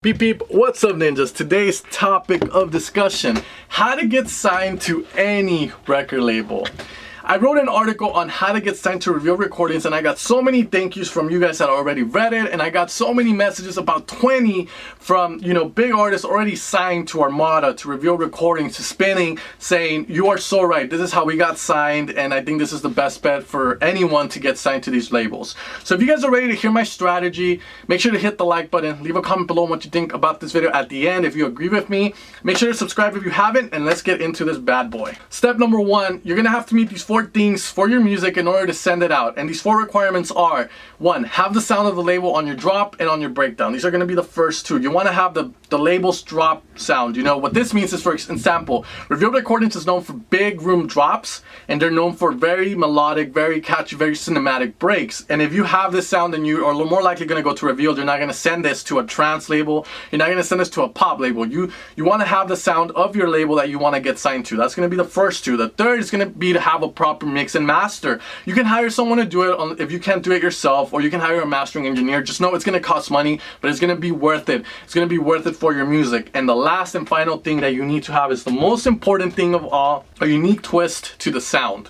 Beep beep, what's up ninjas? Today's topic of discussion, how to get signed to any record label. I wrote an article on how to get signed to Reveal Recordings and I got so many thank yous from you guys that already read it, and I got so many messages, about 20 from, big artists already signed to Armada, to Reveal Recordings, to Spinning, saying you are so right, this is how we got signed and I think this is the best bet for anyone to get signed to these labels. So if you guys are ready to hear my strategy, make sure to hit the like button, leave a comment below what you think about this video at the end. If you agree with me, make sure to subscribe if you haven't, and let's get into this bad boy. Step number one, you're gonna have to meet these 4 things for your music in order to send it out, and these 4 requirements are: 1, have the sound of the label on your drop and on your breakdown. These are going to be the first 2. You want to have the label's drop sound. What this means is, for example, Reveal Recordings is known for big room drops, and they're known for very melodic, very catchy, very cinematic breaks. And if you have this sound, then you are more likely going to go to Reveal. You're not going to send this to a trance label. You're not going to send this to a pop label. You want to have the sound of your label that you want to get signed to. That's going to be the first 2. The third is going to be to have a proper mix and master. You can hire someone to do it if you can't do it yourself, or you can hire a mastering engineer. Just know it's going to cost money, but it's going to be worth it. It's going to be worth it for your music. And the last and final thing that you need to have is the most important thing of all: a unique twist to the sound.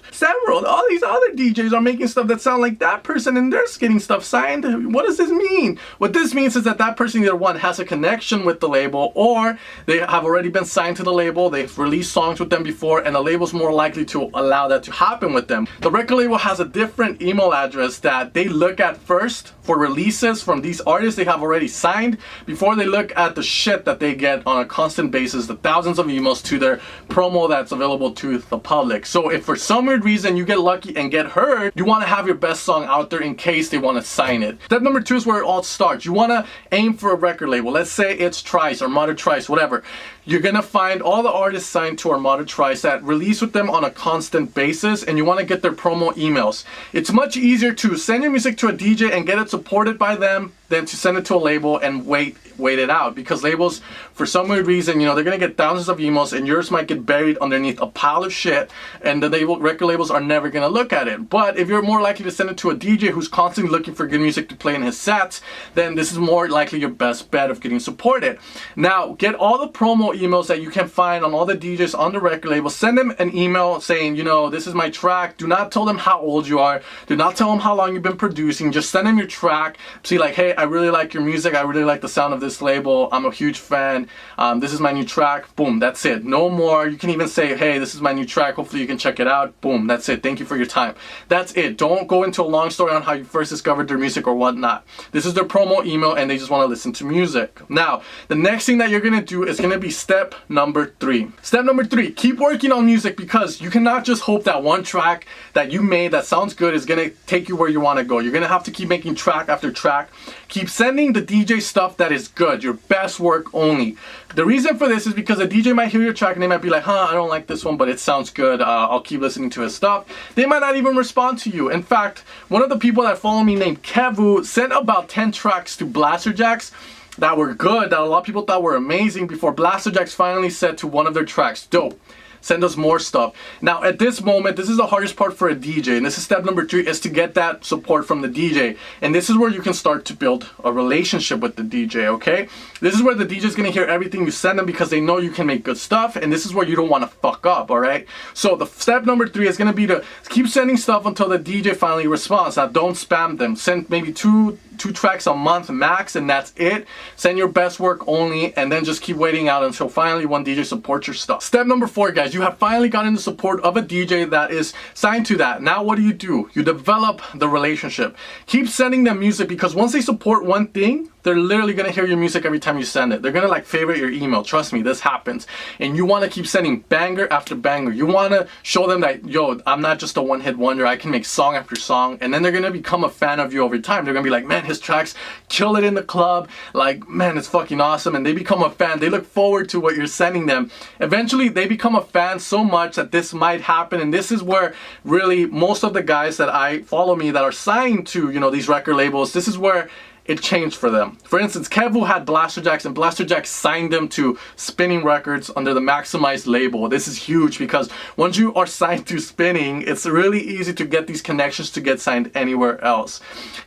All these other DJs are making stuff that sound like that person, and they're getting stuff signed. What does this mean? What this means is that person either, 1, has a connection with the label, or they have already been signed to the label, they've released songs with them before, and the label's more likely to allow that to happen with them. The record label has a different email address that they look at first for releases from these artists they have already signed, before they look at the shit that they get on a constant basis, the thousands of emails to their promo that's available to the public. So if for some weird reason you get lucky and get heard, you want to have your best song out there in case they want to sign it. Step number 2 is where it all starts. You want to aim for a record label. Let's say it's Trice, Armada Trice, whatever. You're gonna find all the artists signed to Armada Trice that release with them on a constant basis, and you want to get their promo emails. It's much easier to send your music to a DJ and get it supported by them than to send it to a label and wait it out, because labels, for some weird reason, they're gonna get thousands of emails and yours might get buried underneath a pile of shit, and the record labels are never gonna look at it. But if you're more likely to send it to a DJ who's constantly looking for good music to play in his sets, then this is more likely your best bet of getting supported. Now, get all the promo emails that you can find on all the DJs on the record label. Send them an email saying, this is my track. Do not tell them how old you are. Do not tell them how long you've been producing. Just send them your track. See, like, hey, I really like your music. I really like the sound of this label. I'm a huge fan. This is my new track. Boom, that's it. No more. You can even say, hey, this is my new track. Hopefully you can check it out. Boom, that's it. Thank you for your time. That's it. Don't go into a long story on how you first discovered their music or whatnot. This is their promo email and they just want to listen to music. Now, the next thing that you're going to do is going to be step number 3. Step number 3, keep working on music, because you cannot just hope that one track that you made that sounds good is going to take you where you want to go. You're going to have to keep making track after track. Keep sending the DJ stuff that is good, your best work only. The reason for this is because a DJ might hear your track and they might be like, I don't like this one, but it sounds good. I'll keep listening to his stuff. They might not even respond to you. In fact, one of the people that follow me named Kevu sent about 10 tracks to Blasterjaxx that were good, that a lot of people thought were amazing, before Blasterjaxx finally said to one of their tracks, dope, send us more stuff. Now, at this moment, this is the hardest part for a DJ, and this is step number 3, is to get that support from the DJ. And this is where you can start to build a relationship with the DJ, okay? This is where the DJ is going to hear everything you send them, because they know you can make good stuff, and this is where you don't want to fuck up, all right? So the step number 3 is going to be to keep sending stuff until the DJ finally responds. Now, don't spam them. Send maybe two tracks a month max, and that's it. Send your best work only, and then just keep waiting out until finally one DJ supports your stuff. Step number 4, guys, you have finally gotten the support of a DJ that is signed to that. Now what do? You develop the relationship. Keep sending them music, because once they support one thing, they're literally going to hear your music every time you send it. They're going to favorite your email. Trust me, this happens. And you want to keep sending banger after banger. You want to show them that, yo, I'm not just a one-hit wonder. I can make song after song. And then they're going to become a fan of you over time. They're going to be like, man, his tracks kill it in the club. Like, man, it's fucking awesome. And they become a fan. They look forward to what you're sending them. Eventually, they become a fan so much that this might happen. And this is where really most of the guys that I follow me that are signed to, these record labels, this is where it changed for them. For instance, Kevu had Blasterjaxx, and Blasterjaxx signed them to Spinning Records under the Maximized label. This is huge because once you are signed to Spinning, it's really easy to get these connections to get signed anywhere else.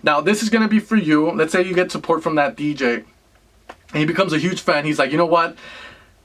Now, this is going to be for you. Let's say you get support from that DJ. And he becomes a huge fan. He's like, you know what?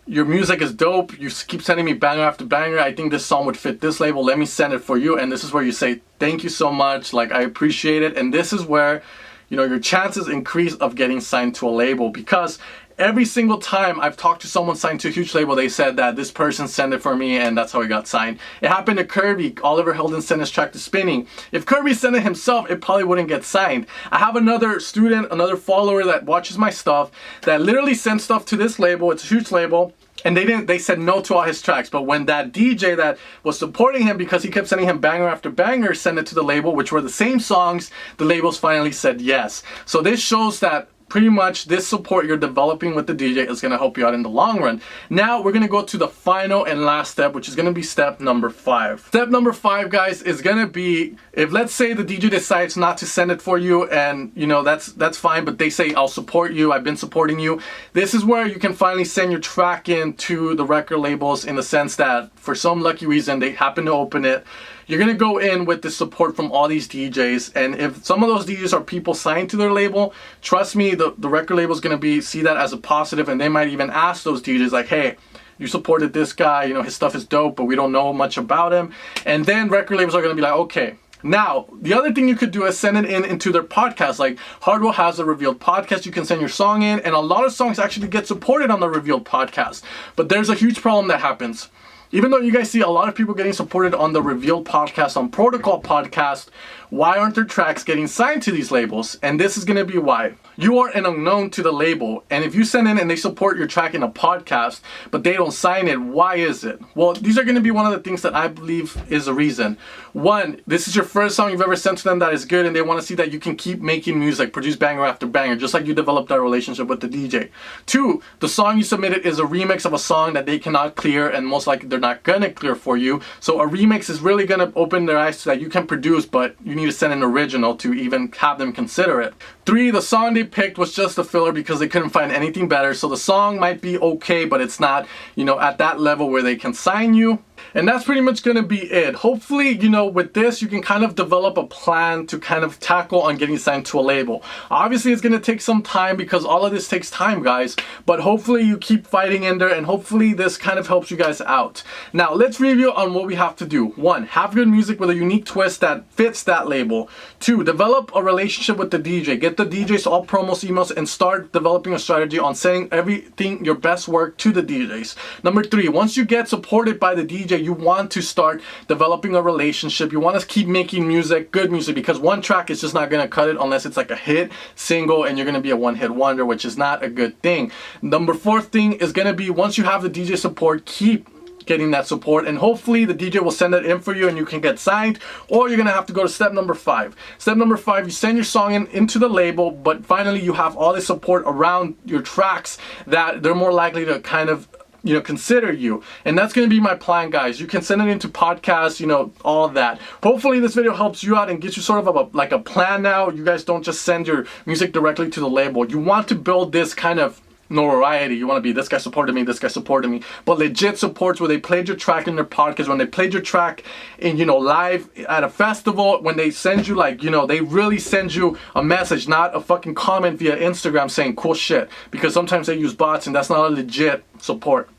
Your music is dope. You keep sending me banger after banger. I think this song would fit this label. Let me send it for you. And this is where you say, thank you so much. Like, I appreciate it. And this is where, you know, your chances increase of getting signed to a label, because every single time I've talked to someone signed to a huge label, they said that this person sent it for me and that's how he got signed. It happened to Kirby. Oliver Heldens sent his track to Spinning. If Kirby sent it himself, it probably wouldn't get signed. I have another student, another follower that watches my stuff that literally sent stuff to this label. It's a huge label. And they said no to all his tracks. But when that DJ that was supporting him, because he kept sending him banger after banger, sent it to the label, which were the same songs, the labels finally said yes. So this shows that pretty much this support you're developing with the DJ is going to help you out in the long run. Now we're going to go to the final and last step, which is going to be step number 5. Step number 5, guys, is going to be, if let's say the DJ decides not to send it for you, and you know that's fine, but they say, I'll support you, I've been supporting you. This is where you can finally send your track in to the record labels, in the sense that for some lucky reason they happen to open it. You're going to go in with the support from all these DJs, and if some of those DJs are people signed to their label, trust me, the record label is going to see that as a positive, and they might even ask those DJs like, hey, you supported this guy, you know, his stuff is dope, but we don't know much about him. And then record labels are going to be like, okay. Now, the other thing you could do is send it into their podcast. Like Hardwell has a Revealed podcast. You can send your song in, and a lot of songs actually get supported on the Revealed podcast. But there's a huge problem that happens. Even though you guys see a lot of people getting supported on the Revealed podcast, on Protocol podcast, why aren't their tracks getting signed to these labels? And this is going to be why. You are an unknown to the label, and if you send in and they support your track in a podcast, but they don't sign it, why is it? Well, these are going to be one of the things that I believe is the reason. One, this is your first song you've ever sent to them that is good, and they want to see that you can keep making music, produce banger after banger, just like you developed that relationship with the DJ. Two, the song you submitted is a remix of a song that they cannot clear, and most likely they're not going to clear for you. So a remix is really going to open their eyes to that you can produce, but you need to send an original to even have them consider it. Three, the song they picked was just a filler because they couldn't find anything better. So the song might be okay, but it's not, you know, at that level where they can sign you. And that's pretty much going to be it. Hopefully, you know, with this, you can kind of develop a plan to kind of tackle on getting signed to a label. Obviously, it's going to take some time because all of this takes time, guys. But hopefully, you keep fighting in there, and hopefully, this kind of helps you guys out. Now, let's review on what we have to do. 1, have good music with a unique twist that fits that label. 2, develop a relationship with the DJ. Get the DJs all promos, emails, and start developing a strategy on sending everything, your best work, to the DJs. Number 3, once you get supported by the DJ, you want to start developing a relationship. You want to keep making music, good music, because one track is just not going to cut it unless it's like a hit single and you're going to be a one-hit wonder, which is not a good thing. Number 4 thing is going to be, once you have the DJ support, keep getting that support, and hopefully the DJ will send it in for you and you can get signed. Or you're gonna have to go to step number 5. Step number 5, you send your song into the label, but finally you have all the support around your tracks that they're more likely to kind of, you know, consider you. And that's going to be my plan, guys. You can send it into podcasts, you know, all that. Hopefully this video helps you out and gets you sort of like a plan now. You guys don't just send your music directly to the label. You want to build this kind of notoriety. You want to be, this guy supported me, this guy supported me, but legit supports where they played your track in their podcast, when they played your track in, you know, live at a festival, when they send you, like, you know, they really send you a message, not a fucking comment via Instagram saying cool shit, because sometimes they use bots and that's not a legit support.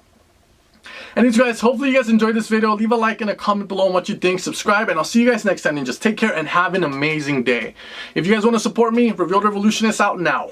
Anyways, guys, hopefully you guys enjoyed this video. Leave a like and a comment below on what you think. Subscribe, and I'll see you guys next time. And just take care and have an amazing day. If you guys want to support me, Revealed Revolution is out now.